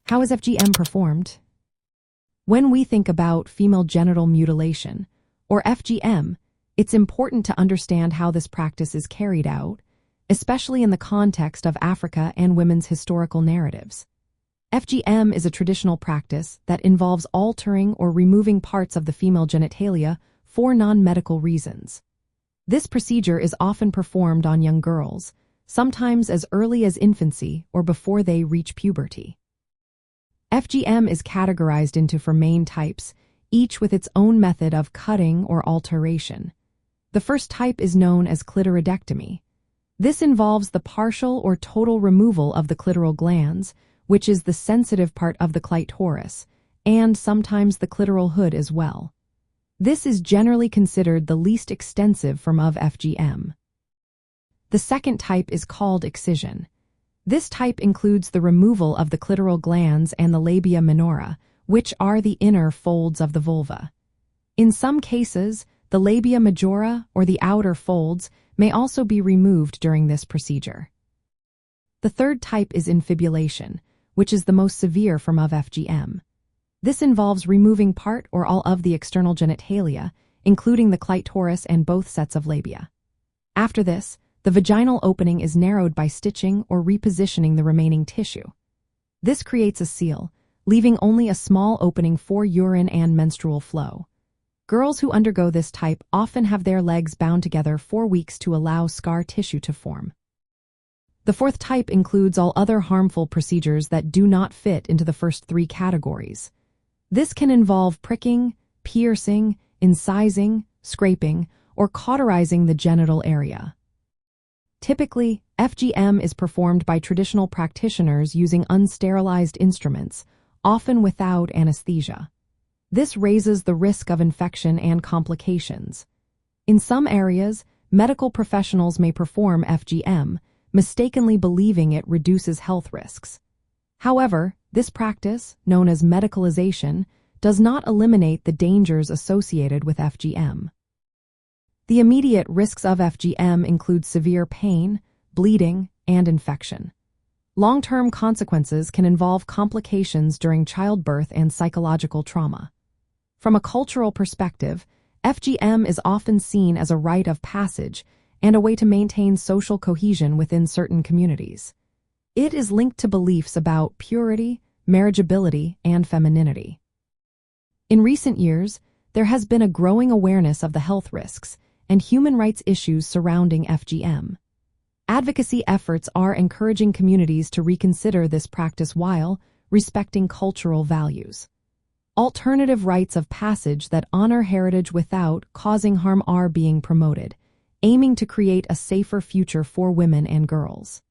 How is FGM performed? When we think about female genital mutilation, or FGM, it's important to understand how this practice is carried out, especially in the context of Africa and women's historical narratives. FGM is a traditional practice that involves altering or removing parts of the female genitalia for non-medical reasons. This procedure is often performed on young girls, sometimes as early as infancy or before they reach puberty. FGM is categorized into four main types, each with its own method of cutting or alteration. The first type is known as clitoridectomy. This involves the partial or total removal of the clitoral glands, which is the sensitive part of the clitoris, and sometimes the clitoral hood as well. This is generally considered the least extensive form of FGM. The second type is called excision. This type includes the removal of the clitoral glands and the labia minora, which are the inner folds of the vulva. In some cases, the labia majora, or the outer folds, may also be removed during this procedure. The third type is infibulation, which is the most severe form of FGM. This involves removing part or all of the external genitalia, including the clitoris and both sets of labia. After this, the vaginal opening is narrowed by stitching or repositioning the remaining tissue. This creates a seal, leaving only a small opening for urine and menstrual flow. Girls who undergo this type often have their legs bound together for weeks to allow scar tissue to form. The fourth type includes all other harmful procedures that do not fit into the first three categories. This can involve pricking, piercing, incising, scraping, or cauterizing the genital area. Typically, FGM is performed by traditional practitioners using unsterilized instruments, often without anesthesia. This raises the risk of infection and complications. In some areas, medical professionals may perform FGM, mistakenly believing it reduces health risks. However, this practice, known as medicalization, does not eliminate the dangers associated with FGM. The immediate risks of FGM include severe pain, bleeding, and infection. Long-term consequences can involve complications during childbirth and psychological trauma. From a cultural perspective, FGM is often seen as a rite of passage and a way to maintain social cohesion within certain communities. It is linked to beliefs about purity, marriageability, and femininity. In recent years, there has been a growing awareness of the health risks and human rights issues surrounding FGM. Advocacy efforts are encouraging communities to reconsider this practice while respecting cultural values. Alternative rites of passage that honor heritage without causing harm are being promoted, aiming to create a safer future for women and girls.